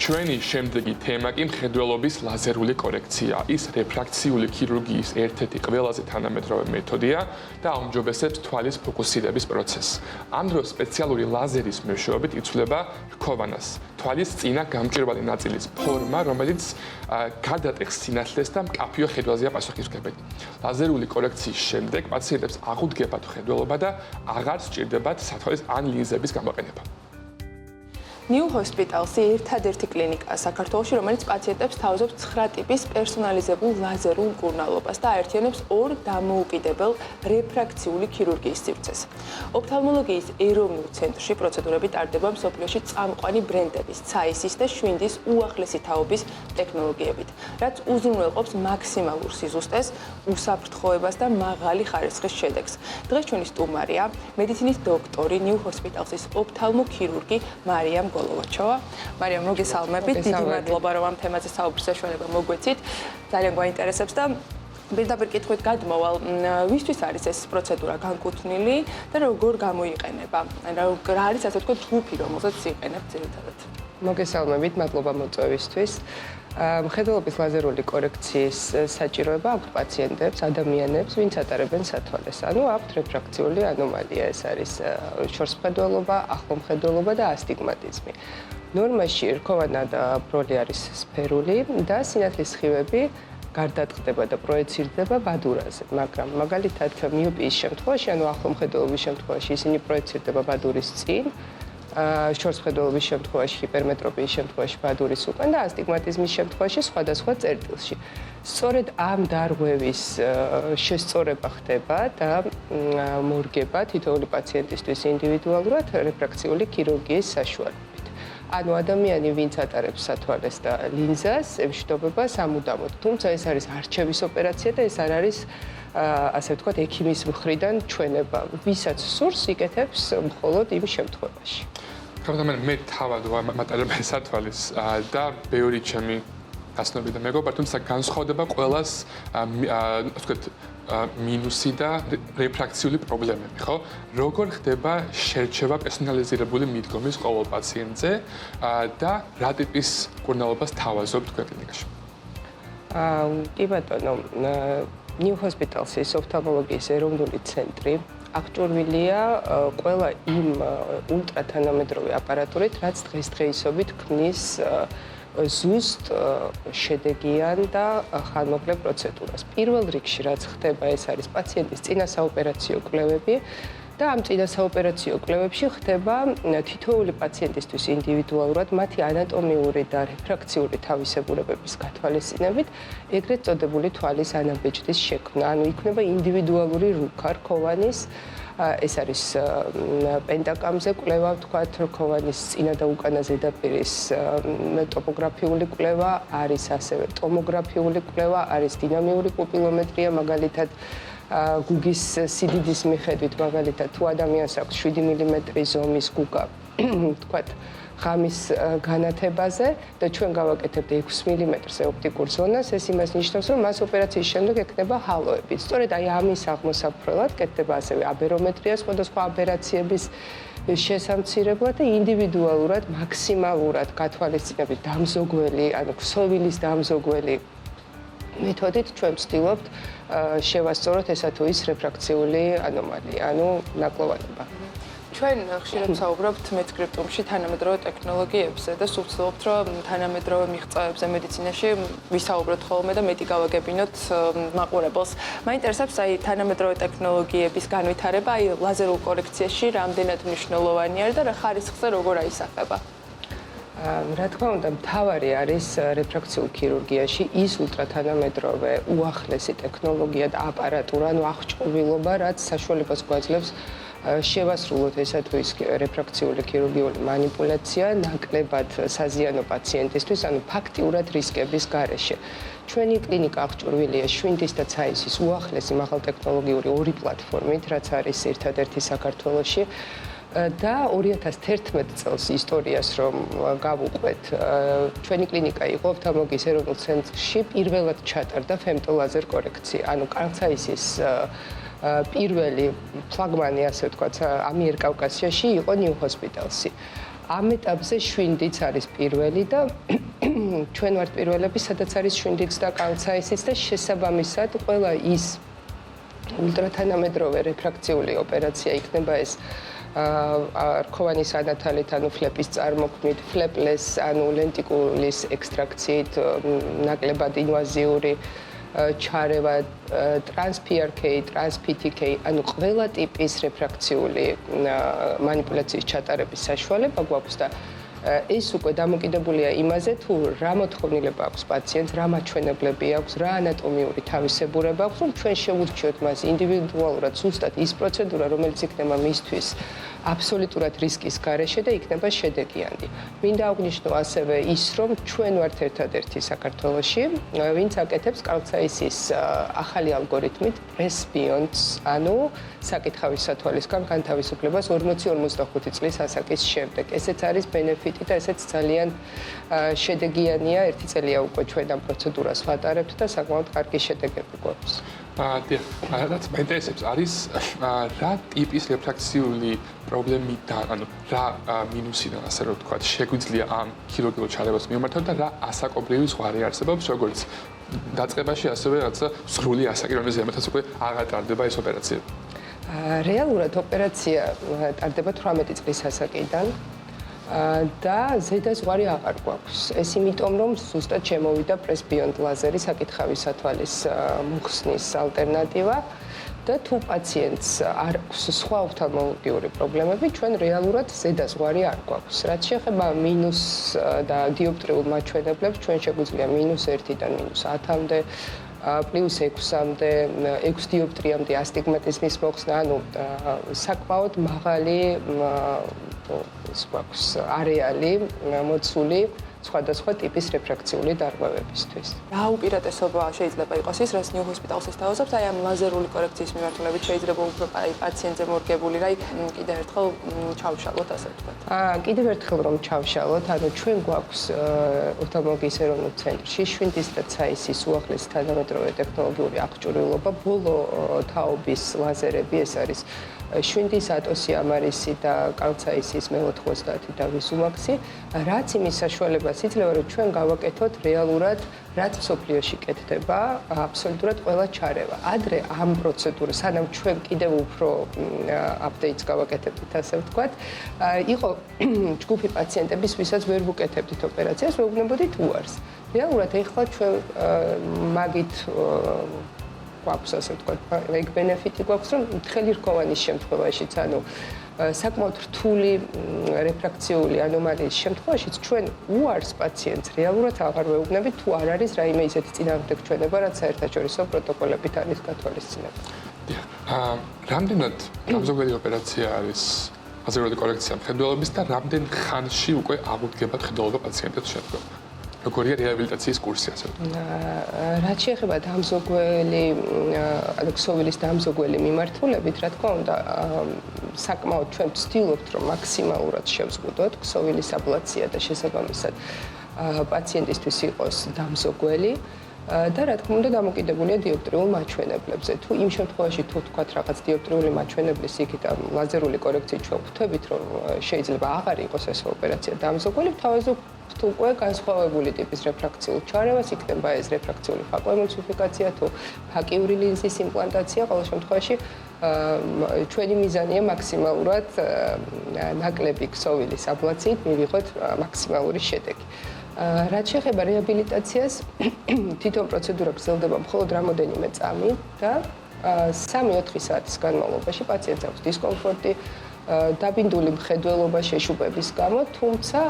ჩვენი შემდეგი თემა კი მხედველობის ლაზერული კორექცია. ის რეფრაქციული ქირურგიის ერთ-ერთი ყველაზე თანამედროვე მეთოდია და აუმჯობესებს თვალის ფოკუსირების პროცესს. ამ დროს სპეციალური ლაზერის მეშვეობით იცვლება რქოვანას, თვალის წინა გამჭვირვალე ნაწილის ფორმა, რომელიც გადატეხს სინათლეს და მკაფიო ხედველზეა პასუხისმგებელი. ლაზერული კორექციის შემდეგ პაციენტებს აღუდგებათ მხედველობა და აღარ სჭირდებათ სათვალის ან ლინზების გამოყენება. New Hospital-ი ერთადერთი კლინიკაა საქართველოში, რომელიც პაციენტებს თავაზობს 9 ტიპის პერსონალიზებულ ლაზერულ მკურნალობას და აერთიანებს ორ დამოუკიდებელ რეფრაქციული ქირურგიის სივრცეს. ოფთალმოლოგიის ეროვნულ ცენტრში პროცედურები ტარდება მსოფლიოში წამყვანი ბრენდების, ცაისის და შვინდის უახლესი თაობის ტექნოლოგიებით, რაც უზრუნველყოფს მაქსიმალურ სიზუსტეს, უსაფრთხოებას და მაღალი ხარისხის შედეგს. დღეს ჩვენი სტუმარია მედიცინის დოქტორი New Hospital-ის ოფთალმოქირურგი მარიამ გოლოვაჩოვა. მარიამ, მოგესალმებით. დიდი მადლობა, რომ ამ თემაზე საუბრის საშუალება მოგვეცით. ძალიან გვაინტერესებს და პირდაპირ კითხვით გადმოვალ, ვისთვის არის ეს პროცედურა განკუთვნილი და როგორ გამოიყენება? რა არის ასე ვთქვათ ჯგუფი, რომელსაც იყენებთ ძირითადად? მოგესალმებით, მადლობა მოწვევისთვის. მხედველობის ლაზერული კორექციის საჭიროება აქვთ პაციენტებს, ადამიანებს, ვინც ატარებენ სათვალეს. ანუ აქვთ რეფრაქციული ანომალია, ეს არის შორსმხედველობა, ახლომხედველობა და ასტიგმატიზმი. ნორმაში რქოვანა და ბროლი არის სფერული და სინათლის სხივები გარდატყდება და პროეცირდება ბადურაზე, მაგრამ მაგალითად მიოპიის შემთხვევაში, ანუ ახლომხედველობის შემთხვევაში ისინი პროეცირდება ბადურის წინ, შორსმხედველობის შემთხვევაში, ჰიპერმეტროპიის შემთხვევაში ბადურის უკან და ასტიგმატიზმის შემთხვევაში სხვადასხვა წერტილში. სწორედ ამ დარღვევის შესწორება ხდება და მორგება თითოეული პაციენტისთვის ინდივიდუალურად რეფრაქციული ქირურგიის საშუალებით. ანუ ადამიანი, ვინც ატარებს სათვალეს და ლინზას, ემშვიდობება სამუდამოდ. თუმცა ეს არის არჩევის ოპერაცია და ეს არ არის ასე ვთქვათ, ექიმის მხრიდან ჩვენება. ვისაც სურს, იკეთებს მხოლოდ იმ შემთხვევაში. მე თავად ვამატარებ სათვალეს და ბევრი ჩემი გასნობი და მეგობარი, თუმცა განსხვავდება ყველას ვთქვათ მინუსი და რეფრაქციული პრობლემები, ხო? როგორ ხდება შერჩევა პერსონალიზირებული მიდგომის ყოველ პაციენტზე და რა ტიპის მკურნალობას თავაზობთ კლინიკაში? კი ბატონო, New Hospital-ის ოფთალმოლოგიის ეროვნული ცენტრი აღჭურვილია ყველა იმ ულტრათანამედროვე აპარატურით, რაც დღესდღეობით ქმნის ზუსტ შედეგიან და ხანმოკლე პროცედურას. პირველ რიგში რაც ხდება, ეს არის პაციენტის წინასაოპერაციო კვლევები და ამ წინასაოპერაციო კვლევებში ხდება თითოეული პაციენტისთვის ინდივიდუალურად მათი ანატომიური და რეფრაქციული თავისებურებების გათვალისწინებით, ეგრეთ წოდებული თვალის ანაბეჭდის შექმნა. ანუ იქნება ინდივიდუალური რუქა რქოვანის, ეს არის პენტაკამზე კვლევა, ვთქვათ, რქოვანის წინა და უკანა ზედაპირის ტოპოგრაფიული კვლევა, არის ასევე ტომოგრაფიული კვლევა, არის დინამიური პუპილომეტრია, მაგალითად გუგის სიდიდის მიხედვით, მაგალითად, თუ ადამიანს აქვს 7 მმ ზომის გუგა, ვთქვათ, ღამის განათებაზე და ჩვენ გავაკეთებთ 6 მმ-ზე ოპტიკურ ზონას, ეს იმას ნიშნავს, რომ მას ოპერაციის შემდეგ ექნება ჰალოები. სწორედ აი ამის აღმოსაფრთხებლად კეთდება ასევე აბერომეტრია სხვადასხვა აბერაციების შესამცირებლად და ინდივიდუალურად, მაქსიმალურად გათვალისწინებით დამზოგველი, ანუ ქსოვილის დამზოგველი მეთოდით ჩვენ ვცდილობთ შევასწოროთ ესა თუ ის რეფრაქციული ანომალია, ანუ ნაკლოვანობა. ჩვენ ხშირად ვსაუბრობთ მედსკრიპტუმში თანამედროვე ტექნოლოგიებზე და სულცდილობთ, რომ თანამედროვე მიღწევებზე მედიცინაში ვისაუბროთ ხოლმე და მეტი გავაგებინოთ მაყურებელს. მაინტერესებს აი თანამედროვე ტექნოლოგიების განვითარება, აი ლაზერულ კორექციაში რამდენად მნიშვნელოვანი არის და რა ხარისხზე როგორ აისახება? რა თქმა უნდა, მთავარი არის რეფრაქციულ ქირურგიაში ის ულტრათანამედროვე უახლესი ტექნოლოგია და აპარატურა, ანუ აღჭურვილობა, რაც საშუალებას გვაძლევს შევასრულოთ ესა თუ ის რეფრაქციული ქირურგიული манипуляция ნაკლებად საზიანო პაციენტისთვის, ანუ ფაქტიურად რისკების გარეშე. ჩვენი კლინიკა აღჭურვილია შვინდის და ცაისის უახლესი მაღალტექნოლოგიური ორი პლატფორმით, რაც არის ერთადერთი საქართველოში. და 2011 წელს ისტორიას რომ გავუყვეთ, ჩვენი კლინიკა იყო ოფთალმოლოგიის ეროვნულ ცენტრში პირველად ჩატარდა femtolazер კორექცია, ანუ კანცაისის პირველი ფლაგმანი, ასე ვთქვათ, ამიერკავკასიაში იყო New Hospital-ი. ამ ეტაპზე შვინდიც არის პირველი და ჩვენ ვართ პირველები, სადაც არის შვინდიც და კალცაისიც და შესაბამისად ყველა ის ულტრათანამედროვე რეფრაქციული ოპერაცია იქნება ეს რქოვანი სანათალით, ანუ ფლეპის წარმოქმნით, ფლეპლეს, ანუ ლენტიკულის ექსტრაქციით, ნაკლებად ინვაზიური ჩარევა, ტრანსპიარქეი, ტრანსპიტიკეი, ანუ ყველა ტიპის რეფრაქციული მანიპულაციის ჩატარების საშუალება გვაქვს და ეს უკვე დამოკიდებულია იმაზე, თუ რა მოთხოვნილება აქვს პაციენტს, რა მაჩვენებლები აქვს, რა ანატომიური თავისებურება აქვს, რომ ჩვენ შევურჩიოთ მას ინდივიდუალურად ზუსტად ის პროცედურა, რომელიც იქნება მისთვის აბსოლუტურად რისკის გარეშე და იქნება შედეგიანი. მინდა აღვნიშნო ასევე ის, რომ ჩვენ ვართ ერთადერთი საქართველოში, ვინც აკეთებს კალცაისის ახალი ალგორითმით პრესბიონდს, ანუ საკითხავის სათვალისგან განთავისუფლებას 40-45 წლის ასაკის შემდეგ. ესეც არის ბენეფიტი და ესეც ძალიან შედეგიანია. 1 წელია უკვე ჩვენ ამ პროცედურას ვატარებთ და საკმაოდ კარგი შედეგები გვაქვს. რაც მაინტერესებს არის რა ტიპის რეფრაქციული პრობლემიდან, ანუ რა მინუსიდან, ასე რომ ვთქვათ, შეგვიძლია ამ ქირურგიულ ჩარევას მიმართავთ და რა ასაკობრივი ზღვარი არსებობს, როგორც დაწყებაში, ასევე რაცა სრული ასაკი, რომელზეც ამათაც უკვე აღარ ტარდება ეს ოპერაცია. რეალურად ოპერაცია ტარდება 18 წლის ასაკიდან და ზედაზღვარი აღარ გვაქვს. ეს იმიტომ, რომ ზუსტად შემოვიდა პრესბიონდ ლაზერი საკითხავის სათვალის მოხსნის ალტერნატივა და თუ პაციენტს არ აქვს სხვა ოფთალმოლოგიური პრობლემები, ჩვენ რეალურად ზედაზღვარი არ გვაქვს. რაც შეეხება მინუს და დიოპტრიულ მაჩვენებლებს, ჩვენ შეგვიძლია -1-დან -10-მდე +6-მდე, 6 დიოპტრიამდე ასტიგმატიზმის მოხსნა, ანუ საკმაოდ მაღალი გვაქვს არეალი მოცული სხვადასხვა ტიპის რეფრაქციული დარღვევებისთვის. რა უპირატესობა შეიძლება იყოს ის, რაც ნიუ ჰოსპიტალს ესთავაზობს, აი ამ ლაზერული კორექციის მიმართულებით შეიძლება უფრო პაციენტზე მორგებული, რა კიდევ ერთხელ ჩავშალოთ, ასე ვთქვათ. კიდევ ერთხელ რომ ჩავშალოთ, ანუ ჩვენ გვაქვს ოფთალმოლოგიის ეროვნულ ცენტრში შვინდის და ცაისის უახლესი თანამედროვე ტექნოლოგიური აღჭურვილობა, ბოლო თაობის ლაზერები, ეს არის შვინდის ატოსი, ამარისი და კალცაისის მე-90 და ვიზუმაქსი, რაც იმის საშუალებას იძლევა, რომ ჩვენ გავაკეთოთ რეალურად, რაც მსოფლიოში კეთდება, აბსოლუტურად ყველა ჩარევა. ადრე ამ პროცედურას, სანამ ჩვენ კიდევ უფრო აპდეიტს გავაკეთებთ, ასე ვთქვათ, იყო ჯგუფი პაციენტების, ვისაც ვერ ვუკეთებდით ოპერაციას, ვეუბნებოდით უარს. რეალურად ეხლა ჩვენ მაგით გვაქვს, ასე ვთქვათ, ეგ ბენეფიტი გვაქვს, რომ მთელი რქოვანის შემთხვევაშიც, ანუ საკმაოდ რთული რეფრაქციული ანომალიის შემთხვევაშიც ჩვენ უარს პაციენტს რეალურად აღარ ვეუბნებით, თუ არ არის რაიმე ისეთი წინააღმდეგ ჩვენება, რაც საერთაშორისო პროტოკოლებით არის გათვალისწინებული. რამდენად გამზოგელი ოპერაცია არის ლაზერული კორექცია მხედველობის და რამდენ ხანში უკვე აღუდგება მხედველობა პაციენტებს შემდგომ? როგორია რეაბილიტაციის კურსი, ასე ვთქვათ? რაც შეეხება დამზოგველი, ანუ ქსოვილის დამზოგველი მიმართულებით, რა თქმა უნდა, საკმაოდ ჩვენ ვცდილობთ, რომ მაქსიმალურად შევზღუდოთ ქსოვილის აბლაცია და შესაბამისად პაციენტისთვის იყოს დამზოგველი. და რა თქმა უნდა დამოკიდებულია დიოპტრიულ მაჩვენებლებზე. თუ იმ შემთხვევაში თუ ვთქვათ რაღაც დიოპტრიული მაჩვენებლის იქით ლაზერული კორექციით ჩვენ ვხვდებით, რომ შეიძლება აღარ იყოს ეს ოპერაცია დამზოგველი, თავაზე უკვე განსხვავებული ტიპის რეფრაქციულ ჩარევას იქნება ეს რეფრაქციული ფაკოემულსიფიკაცია თუ ფაკიური ლინზის იმპლანტაცია. ყოველ შემთხვევაში ჩვენი მიზანია მაქსიმალურად ნაკლები ქსოვილის აბლაციით მივიღოთ მაქსიმალური შედეგი. რაც შეეხება რეაბილიტაციას, თვითონ პროცედურა გრძელდება მხოლოდ რამოდენიმე წამი და 3-4 საათის განმავლობაში პაციენტს აქვს დისკომფორტი, დაბინდული მხედველობა შეშუპების გამო, თუმცა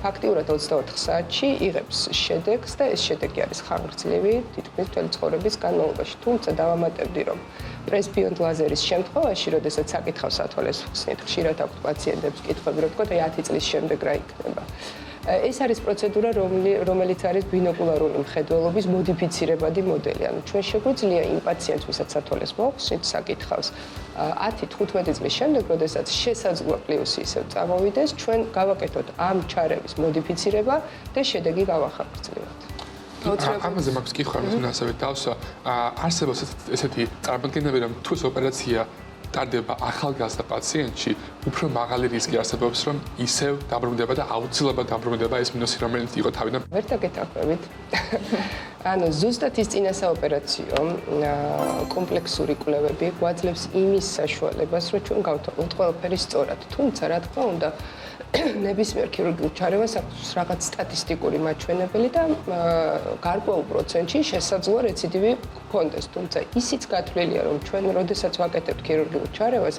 ფაქტიურად 24 საათში იღებს შედეგს და ეს შედეგი არის ხანგრძლივი, თითქმის მთელი ცხოვრების განმავლობაში. თუმცა დავამატებდი, რომ პრესბიონდ ლაზერის შემთხვევაში, როდესაც საკითხავს სათვალეს ხსნით, ხშირად აქვთ პაციენტებს კითხვები, რომ თქვათ, 10 წლის შემდეგ რა იქნება. ეს არის პროცედურა, რომელიც არის ბინოკულარული მხედველობის მოდიფიცირებადი მოდელი. ანუ ჩვენ შეგვიძლია იმ პაციენტს, ვისაც სათვალეს მოხსნით, საკითხავს 10-15 წლის შემდეგ, როდესაც შესაძლოა პლუსი ისევ წამოვიდეს, ჩვენ გავაკეთოთ ამ ჩარევის მოდიფიცირება და შედეგი გავახანგრძლივოთ. ამაზე მაქვს კითხვა, რომ ასევე დავსვა, არსებობს ესეთი წარმოდგენები, რომ თუ ეს ოპერაცია ტარდება ახალგაზრდა პაციენტში, უფრო მაღალი რისკი არსებობს, რომ ისევ დაბრუნდება და აუცილებლად დაბრუნდება ეს მინუსი, რომელიც იყო თავიდან. ვერ დაგეთანხმებით. ანუ ზუსტად ის წინასაოპერაციო კომპლექსური კვლევები გვაძლევს იმის საშუალებას, რომ ჩვენ გავთვალოთ ყველაფერი სწორად. თუმცა, რა თქმა უნდა, ნებისმიერ ქირურგიულ ჩარევას აქვს რაღაც სტატისტიკური მაჩვენებელი და გარკვეულ პროცენტში შესაძლოა რეციდივი გქონდეს. თუმცა ისიც გათვლილია, რომ ჩვენ როდესაც ვაკეთებთ ქირურგიულ ჩარევას,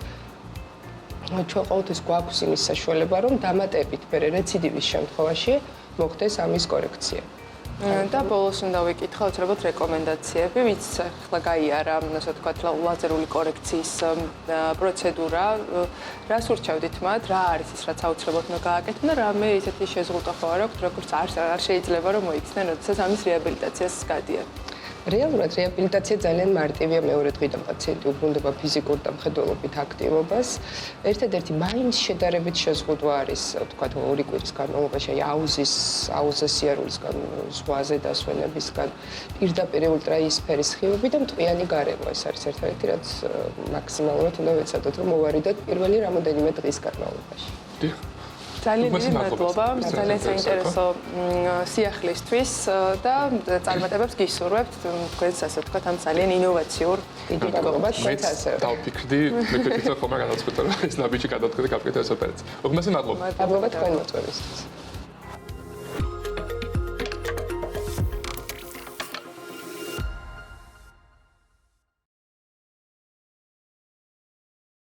ჩვენ ყოველთვის გვაქვს იმის საშუალება, რომ დამატებით მერე რეციდივის შემთხვევაში მოხდეს ამის კორექცია. და ბოლოს უნდა ვიკითხო უცებად რეკომენდაციები, ვიც ახლა გაიარა, ასე ვთქვათ, ლაზერული კორექციის პროცედურა. რას ურჩევდით მათ? რა არის ის, რაც აუცილებლად უნდა გააკეთონ და რამე ისეთი შეზღუდვა ხო არ აქვთ, როგორც არ შეიძლება რომ მოიქცნენ, როდესაც ამის რეაბილიტაციას გადიან. რეალურად რეაბილიტაცია ძალიან მარტივია. მეორე დღიდან პაციენტი უბრუნდება ფიზიკურ და მხედველობით აქტივობას. ერთადერთი მაინც შედარებით შეზღუდვა არის, ვთქვათ, 2 კვირის განმავლობაში აუზის სიარულისგან, ზღვაზე დასვენებისგან, პირდაპირ ულტრაისფერის სხივები და მტვიანი გარემო. ეს არის ერთადერთი, რაც მაქსიმალურად უნდა ვეცადოთ, რომ მოვარიდოთ პირველი რამოდენიმე დღის განმავლობაში. ძალიან დიდი მადლობა, ძალიან საინტერესო სიახლისთვის და წარმატებებს გისურვებთ თქვენს, ასე ვთქვათ, ამ ძალიან ინოვაციურ მადლობა თქვენს ასევე. დავფიქრდი, მე ხომ არ გადავწყვეტე, რომ ეს ნაბიჯი გადავდგა და გავკეთე ეს ოპერაცია. უგმესი მადლობა. მადლობა თქვენ მოწვევისთვის.